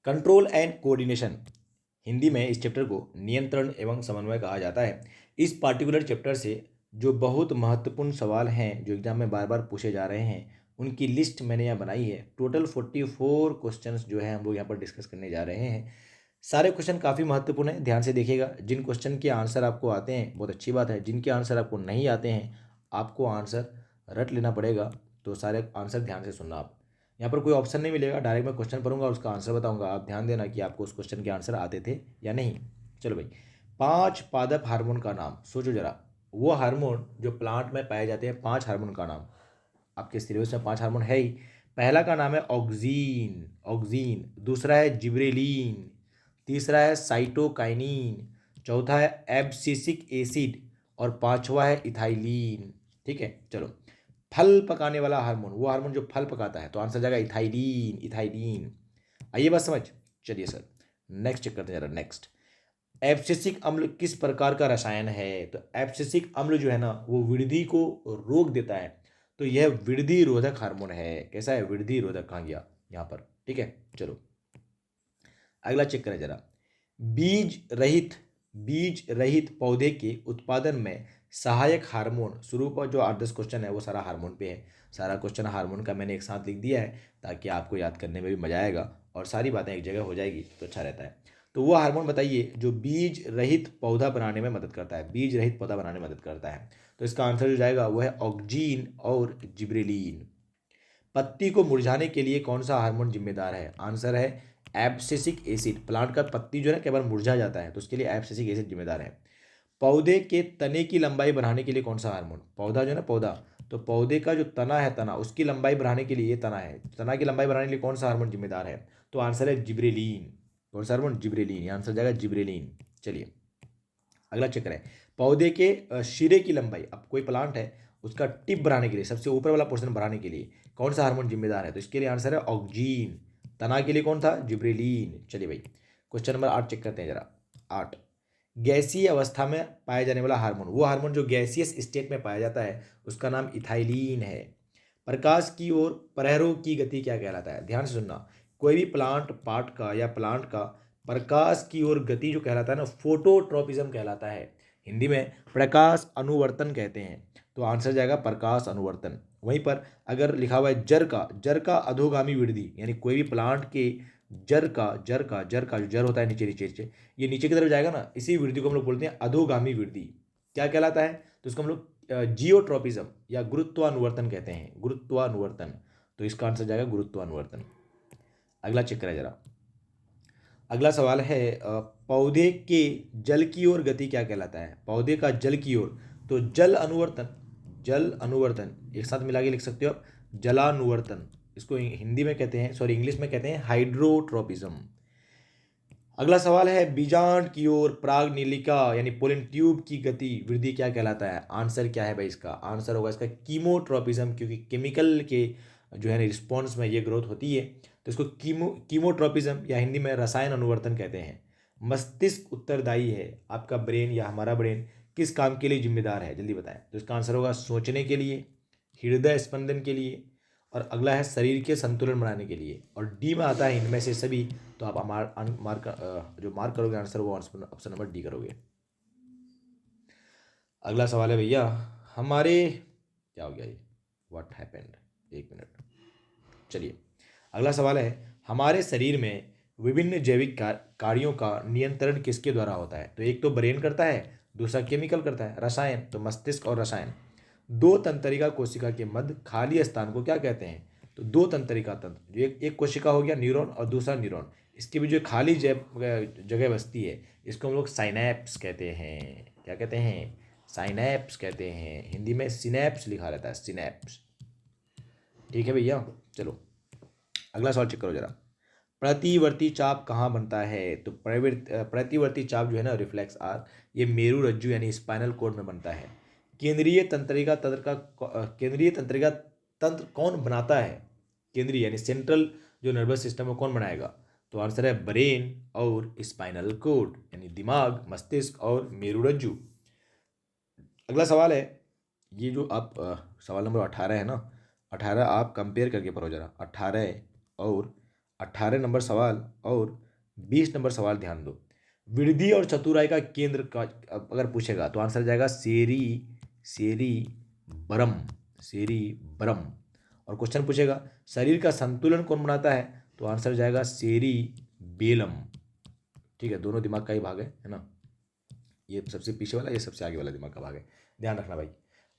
Control and coordination, Hindi में इस chapter को नियंत्रण एवं समन्वय कहा जाता है। इस पार्टिकुलर चैप्टर से जो बहुत महत्वपूर्ण सवाल हैं जो एग्जाम में बार बार पूछे जा रहे हैं उनकी लिस्ट मैंने यहाँ बनाई है। टोटल 44 क्वेश्चंस जो है हम लोग यहाँ पर डिस्कस करने जा रहे हैं। सारे क्वेश्चन काफ़ी महत्वपूर्ण हैं, ध्यान से देखिएगा। जिन क्वेश्चन के आंसर आपको आते हैं बहुत अच्छी बात है, जिनके आंसर आपको नहीं आते हैं आपको आंसर रट लेना पड़ेगा। तो सारे आंसर ध्यान से सुनना आप। यहाँ पर कोई ऑप्शन नहीं मिलेगा, डायरेक्ट मैं क्वेश्चन पढ़ूंगा उसका आंसर बताऊंगा। आप ध्यान देना कि आपको उस क्वेश्चन के आंसर आते थे या नहीं। चलो भाई, 5 पादप हार्मोन का नाम सोचो जरा। वो हार्मोन जो प्लांट में पाए जाते हैं, 5 हार्मोन का नाम। आपके सिलेबस में 5 हार्मोन है ही। पहला का नाम है ऑक्सीन, ऑक्सीन। दूसरा है जिब्रेलिन। तीसरा है साइटोकाइनिन। चौथा है एब्सिसिक एसिड। और पांचवा है इथाइलिन। ठीक है, चलो। फल पकाने वाला हार्मोन, वो हार्मोन जो फल पकाता है, तो आंसर जाएगा इथाइलिन, इथाइलिन। आइए बात समझ। चलिए सर, नेक्स्ट चेक करते हैं जरा। नेक्स्ट, एब्सिसिक अम्ल किस प्रकार का रसायन है? तो एब्सिसिक अम्ल जो है ना वो वृद्धि को रोक देता है। तो यह वृद्धि रोधक हार्मोन है। कैसा है? वृद्धि रोधक। कहाँ गया यहाँ पर? ठीक है, चलो अगला चेक करें जरा। बीज रहित, बीज रहित पौधे के उत्पादन में सहायक हार्मोन। शुरू पर जो 8-10 क्वेश्चन है वो सारा हार्मोन पे है। सारा क्वेश्चन हार्मोन का मैंने एक साथ लिख दिया है ताकि आपको याद करने में भी मजा आएगा और सारी बातें एक जगह हो जाएगी तो अच्छा रहता है। तो वो हार्मोन बताइए जो बीज रहित पौधा बनाने में मदद करता है, बीज रहित पौधा बनाने में मदद करता है। तो इसका आंसर जो जाएगा वो है ऑक्जीन और जिब्रेलिन। पत्ती को मुरझाने के लिए कौन सा हार्मोन जिम्मेदार है? आंसर है एब्सिसिक एसिड। प्लांट का पत्ती जो है ना कई बार मुरझा जाता है तो उसके लिए एब्सिसिक एसिड जिम्मेदार है। पौधे के तने की लंबाई बढ़ाने के लिए कौन सा हार्मोन? पौधा जो है ना, पौधा, तो पौधे का जो तना है, तना, उसकी लंबाई बढ़ाने के लिए, ये तना है, तना की लंबाई बढ़ाने के लिए कौन सा हार्मोन जिम्मेदार है? तो आंसर है जिब्रेलिन। कौन सा हार्मोन? जिब्रेलिन। ये आंसर जाएगा जिब्रेलिन। चलिए अगला चेक करें। पौधे के सिरे की लंबाई, अब कोई प्लांट है उसका टिप बढ़ाने के लिए, सबसे ऊपर वाला पोर्शन बढ़ाने के लिए कौन सा हार्मोन जिम्मेदार है? तो इसके लिए आंसर है ऑक्जीन। तना के लिए कौन था? जिब्रेलिन। चलिए भाई, क्वेश्चन नंबर 8 चेक करते हैं जरा। 8, गैसीय अवस्था में पाए जाने वाला हार्मोन, वो हार्मोन जो गैसियस स्टेट में पाया जाता है उसका नाम इथाइलिन है। प्रकाश की ओर प्रहरों की गति क्या कहलाता है? ध्यान से सुनना। कोई भी प्लांट पार्ट का या प्लांट का प्रकाश की ओर गति जो कहलाता है ना, फोटोट्रॉपिज्म कहलाता है। हिंदी में प्रकाश अनुवर्तन कहते हैं। तो आंसर जाएगा प्रकाश अनुवर्तन। वहीं पर अगर लिखा हुआ है जर का अधोगामी वृद्धि, यानी कोई भी प्लांट के जर का जो जर होता है नीचे नीचे नीचे, ये नीचे की तरफ जाएगा ना, इसी वृद्धि को हम लोग बोलते हैं अधोगामी वृद्धि। क्या कहलाता है? तो इसको हम लोग जियोट्रोपिज्म या गुरुत्वानुवर्तन कहते हैं, गुरुत्वानुवर्तन। तो इसका आंसर जाएगा गुरुत्वानुवर्तन। अगला चेक करें जरा। अगला सवाल है पौधे के जल की ओर गति क्या कहलाता है? पौधे का जल की ओर, तो जल अनुवर्तन, जल अनुवर्तन एक साथ मिला के लिख सकते हो आप, जलानुवर्तन। इसको हिंदी में कहते हैं, सॉरी इंग्लिश में कहते हैं हाइड्रोट्रोपिज्म। अगला सवाल है बीजांड की ओर प्रागनीलिका यानी पोलन ट्यूब की गति वृद्धि क्या कहलाता है? आंसर क्या है भाई? इसका आंसर होगा इसका कीमोट्रोपिज्म, क्योंकि केमिकल के जो है रिस्पॉन्स में ये ग्रोथ होती है। तो इसको कीमोट्रोपिज्म या हिंदी में रसायन अनुवर्तन कहते हैं। मस्तिष्क उत्तरदायी है, आपका ब्रेन या हमारा ब्रेन किस काम के लिए जिम्मेदार है? जल्दी बताएं। तो इसका आंसर होगा सोचने के लिए, हृदय स्पंदन के लिए, और अगला है शरीर के संतुलन बनाने के लिए, और डी में आता है इनमें से सभी। तो आप जो मार्क करोगे आंसर वो ऑप्शन नंबर डी करोगे। अगला सवाल है भैया, हमारे क्या हो गया ये, व्हाट हैपेंड, एक मिनट। चलिए अगला सवाल है, हमारे शरीर में विभिन्न जैविक कार्यों का नियंत्रण किसके द्वारा होता है? तो एक तो ब्रेन करता है, दूसरा केमिकल करता है, रसायन, तो मस्तिष्क और रसायन। दो तंत्रिका कोशिका के मध्य खाली स्थान को क्या कहते हैं? तो दो तंत्रिका तंत्र, जो एक कोशिका हो गया न्यूरॉन और दूसरा न्यूरॉन, इसके भी जो खाली जगह बसती है इसको हम लोग साइनैप्स कहते हैं। क्या कहते हैं? साइनैप्स कहते हैं। हिंदी में सिनैप्स लिखा रहता है, सिनैप्स। ठीक है भैया, चलो अगला सवाल चेक करो जरा। प्रतिवर्ती चाप कहाँ बनता है? तो प्रतिवर्ती चाप जो है ना, रिफ्लेक्स आर्क, ये मेरू रज्जु यानी स्पाइनल कॉर्ड में बनता है। केंद्रीय तंत्रिका तंत्र कौन बनाता है? केंद्रीय यानी सेंट्रल जो नर्वस सिस्टम है कौन बनाएगा? तो आंसर है ब्रेन और स्पाइनल कॉर्ड, यानी दिमाग, मस्तिष्क और मेरुरज्जु। अगला सवाल है, ये जो आप सवाल नंबर 18 है ना, 18 आप कंपेयर करके पढ़ो जरा। 18 और 18 नंबर सवाल और 20 नंबर सवाल ध्यान दो। वृद्धि और चतुराई का केंद्र का अगर पूछेगा तो आंसर जाएगा सेरी, सेरी बरम, सेरी बरम। और क्वेश्चन पूछेगा शरीर का संतुलन कौन बनाता है, तो आंसर जाएगा सेरी बेलम। ठीक है, दोनों दिमाग का ही भाग है ना। ये सबसे पीछे वाला, ये सबसे आगे वाला दिमाग का भाग है, ध्यान रखना भाई।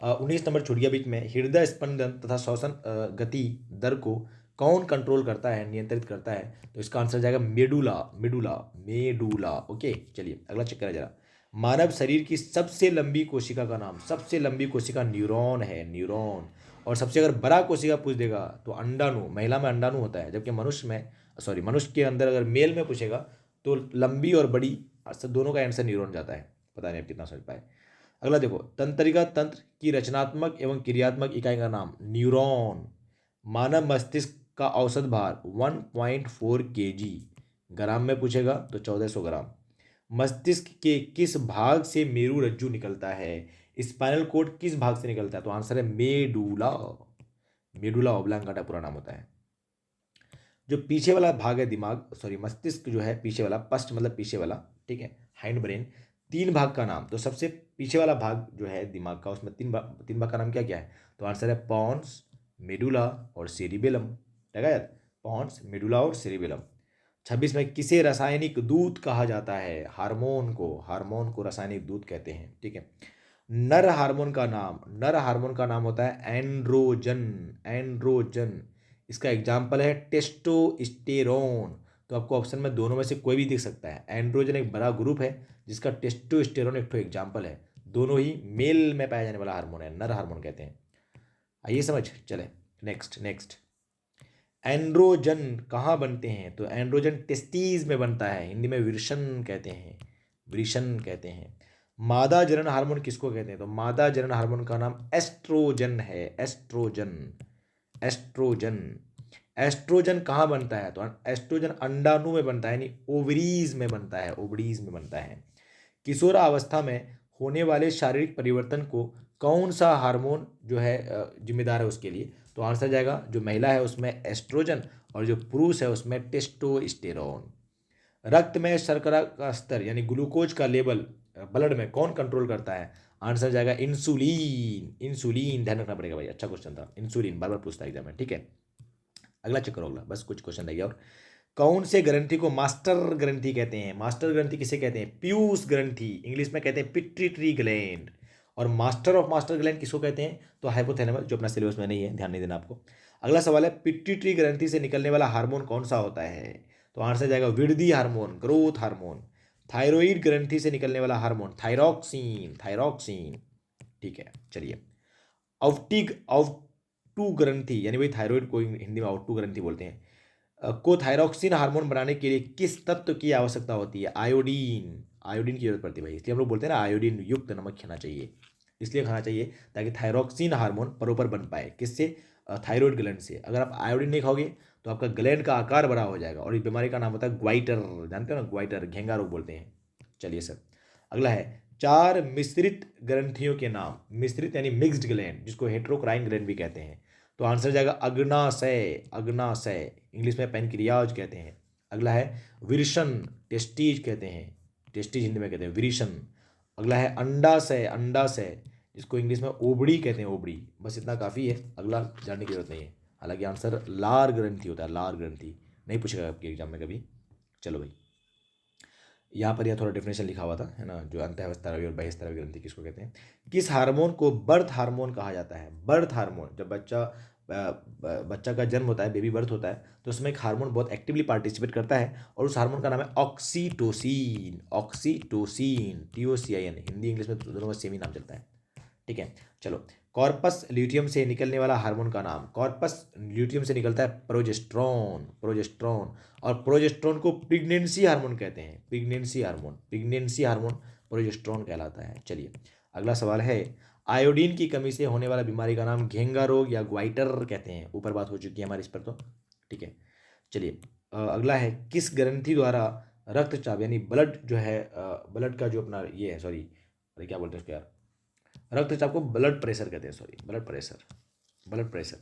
19 नंबर छूट गया बीच में। हृदय स्पंदन तथा श्वसन गति दर को कौन कंट्रोल करता है, नियंत्रित करता है, तो इसका आंसर जाएगा मेडुला, मेडुला, मेडुला। ओके चलिए अगला चेक करें जरा। मानव शरीर की सबसे लंबी कोशिका का नाम, सबसे लंबी कोशिका न्यूरॉन है, न्यूरॉन। और सबसे अगर बड़ा कोशिका पूछ देगा तो अंडाणु, महिला में अंडाणु होता है, जबकि मनुष्य में, सॉरी मनुष्य के अंदर अगर मेल में पूछेगा तो लंबी और बड़ी दोनों का आंसर न्यूरॉन जाता है। पता नहीं आप कितना समझ पाए। अगला देखो, तंत्रिका तंत्र की रचनात्मक एवं क्रियात्मक इकाई का नाम न्यूरॉन। मानव मस्तिष्क का औसत भार 1.4 केजी, ग्राम में पूछेगा तो 1400 ग्राम। मस्तिष्क के किस भाग से मेरु रज्जु निकलता है, स्पाइनल कोड किस भाग से निकलता है, तो आंसर है मेडुला, मेडुला ऑब्लांगाटा पूरा नाम होता है। जो पीछे वाला भाग है दिमाग, सॉरी मस्तिष्क जो है पीछे वाला, पस्ट मतलब पीछे वाला, ठीक है, हाइंड ब्रेन, तीन भाग का नाम, तो सबसे पीछे वाला भाग जो है दिमाग का, उसमें तीन भाग का नाम क्या क्या है, तो आंसर है पॉन्स, मेडुला और सेरिबेलम। लगा यार, पॉन्स, मेडुला और सेरिबेलम। 26 में किसे रासायनिक दूत कहा जाता है, हार्मोन को, हार्मोन को रासायनिक दूत कहते हैं। ठीक है, नर हार्मोन का नाम, नर हार्मोन का नाम होता है एंड्रोजन, एंड्रोजन। इसका एग्जाम्पल है टेस्टोस्टेरोन। तो आपको ऑप्शन में दोनों में से कोई भी दिख सकता है। एंड्रोजन एक बड़ा ग्रुप है जिसका टेस्टोस्टेरोन एक तो एग्जाम्पल है। दोनों ही मेल में पाया जाने वाला हार्मोन है, नर हार्मोन कहते हैं। आइए समझ चले। नेक्स्ट नेक्स्ट, एंड्रोजन कहाँ बनते हैं, तो एंड्रोजन टेस्टीज में बनता है, हिंदी में वृषण कहते हैं, वृषण कहते हैं। मादा जनन हार्मोन किसको कहते हैं, तो मादा जनन हार्मोन का नाम एस्ट्रोजन है, एस्ट्रोजन, एस्ट्रोजन। एस्ट्रोजन कहाँ बनता है, तो एस्ट्रोजन अंडाणु में बनता है, यानी ओवरीज में बनता है, ओवरीज में बनता है। किशोरावस्था में होने वाले शारीरिक परिवर्तन को कौन सा हार्मोन जो है जिम्मेदार है उसके लिए, तो आंसर जाएगा जो महिला है उसमें एस्ट्रोजन और जो पुरुष है उसमें टेस्टोस्टेरोन। रक्त में शर्करा का स्तर यानी ग्लूकोज का लेवल ब्लड में कौन कंट्रोल करता है, आंसर जाएगा इंसुलिन, इंसुलिन। ध्यान रखना पड़ेगा भाई, अच्छा क्वेश्चन था, इंसुलिन बार बार पूछता है एग्जाम में। ठीक है, अगला चेक करो, अगला बस कुछ क्वेश्चन रह गया। और कौन से ग्रंथि को मास्टर ग्रंथि कहते हैं, मास्टर ग्रंथि किसे कहते हैं, पीयूष ग्रंथि, इंग्लिश में कहते हैं पिट्यूटरी ग्लैंड। और मास्टर ऑफ मास्टर ग्लैंड किसको कहते हैं, तो हाइपोथैलेमस, जो अपना सिलेबस में नहीं है, ध्यान नहीं देना आपको। अगला सवाल है, पिट्यूटरी ग्रंथि से निकलने वाला हार्मोन कौन सा होता है, तो आंसर जाएगा वृद्धि हार्मोन, ग्रोथ हार्मोन। थायराइड ग्रंथि से निकलने वाला हार्मोन थायरॉक्सिन, थायरॉक्सिन। ठीक है चलिए, आउटिक आउटू ग्रंथि यानी वही थायराइड को हिंदी में आउटू ग्रंथि बोलते हैं, को थायरॉक्सिन हार्मोन बनाने के लिए किस तत्व की आवश्यकता होती है, आयोडीन, आयोडीन की जरूरत पड़ती है भाई। इसलिए हम लोग बोलते हैं ना आयोडीन युक्त नमक खाना चाहिए, इसलिए खाना चाहिए ताकि थायरॉक्सिन हार्मोन प्रॉपर बन पाए, किससे, थायराइड ग्लैंड से। अगर आप आयोडीन नहीं खाओगे तो आपका ग्लैंड का आकार बड़ा हो जाएगा, और इस बीमारी का नाम होता है ग्वाइटर, जानते हो ना, ग्वाइटर, घेंगा रोग बोलते हैं। चलिए सर, अगला है चार मिश्रित ग्रंथियों के नाम, मिश्रित यानी मिक्स्ड ग्लैंड, जिसको हेट्रोक्राइन ग्लैंड भी कहते हैं, तो आंसर जाएगा अग्नाशय, अग्नाशय, इंग्लिश में पेनक्रियाज कहते हैं। अगला है विरशन, टेस्टीज कहते हैं, टेस्टीज हिंदी में कहते हैं विरिशन। अगला है अंडाशय, अंडाशय, जिसको इंग्लिश में ओबड़ी कहते हैं, ओबड़ी। बस इतना काफ़ी है, अगला जानने की जरूरत नहीं है। हालांकि आंसर लार ग्रंथि होता है, लार ग्रंथि, नहीं पूछेगा आपके एग्जाम में कभी। चलो भाई, यहाँ पर यह थोड़ा डेफिनेशन लिखा हुआ था, है ना, जो अंतःस्रावी और बहिस्रावी ग्रंथि किसको कहते हैं। किस हार्मोन को बर्थ हार्मोन कहा जाता है, बर्थ हार्मोन, जब बच्चा का जन्म होता है, बेबी बर्थ होता है, तो उसमें एक हार्मोन बहुत एक्टिवली पार्टिसिपेट करता है, और उस हार्मोन का नाम है oxytocin, oxytocin, TOCIN, Hindi English में दोनों में सेम ही नाम चलता है। ठीक है चलो, कॉर्पस ल्यूटियम से निकलने वाला हार्मोन का नाम, कॉर्पस ल्यूटियम से निकलता है प्रोजेस्ट्रॉन, प्रोजेस्ट्रॉन। और प्रोजेस्ट्रॉन को प्रेगनेंसी हार्मोन कहते हैं, pregnancy hormone, pregnancy hormone progesterone कहलाता है। चलिए अगला सवाल है, आयोडीन की कमी से होने वाला बीमारी का नाम घेंगा रोग या ग्वाइटर कहते हैं, ऊपर बात हो चुकी है हमारी इस पर तो। ठीक है चलिए, अगला है किस ग्रंथि द्वारा रक्तचाप यानी ब्लड जो है, ब्लड का जो अपना ये है, सॉरी अरे क्या बोलते हैं उसको यार, रक्तचाप को ब्लड प्रेशर कहते हैं, sorry blood pressure, blood pressure.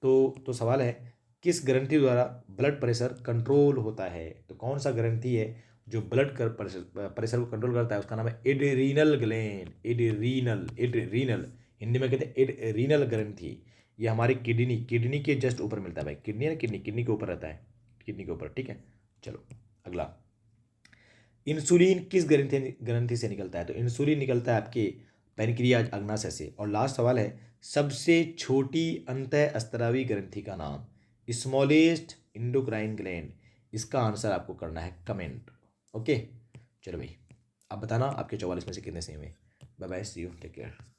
तो सवाल है, किस ग्रंथि द्वारा ब्लड प्रेशर कंट्रोल होता है? तो कौन सा ग्रंथि है जो ब्लड कर प्रेशर को कंट्रोल करता है? उसका नाम है adrenal gland. Adrenal, adrenal, Hindi में कहते हैं एड्रीनल ग्रंथि। ये हमारी किडनी के जस्ट ऊपर मिलता है भाई। किडनी है ना, किडनी के ऊपर रहता है, किडनी के ऊपर, ठीक है। चलो अगला, इंसुलिन किस ग्रंथि से निकलता है? तो इंसुलिन निकलता है आपके पैनक्रियाज अग्नाशय से। और लास्ट सवाल है, सबसे छोटी अंतःस्त्रावी ग्रंथि का नाम? Smallest endocrine gland. इसका आंसर आपको करना है कमेंट। ओके, चलो भाई, आप बताना आपके 44 में से कितने सही हुए। Bye bye, see you, take care.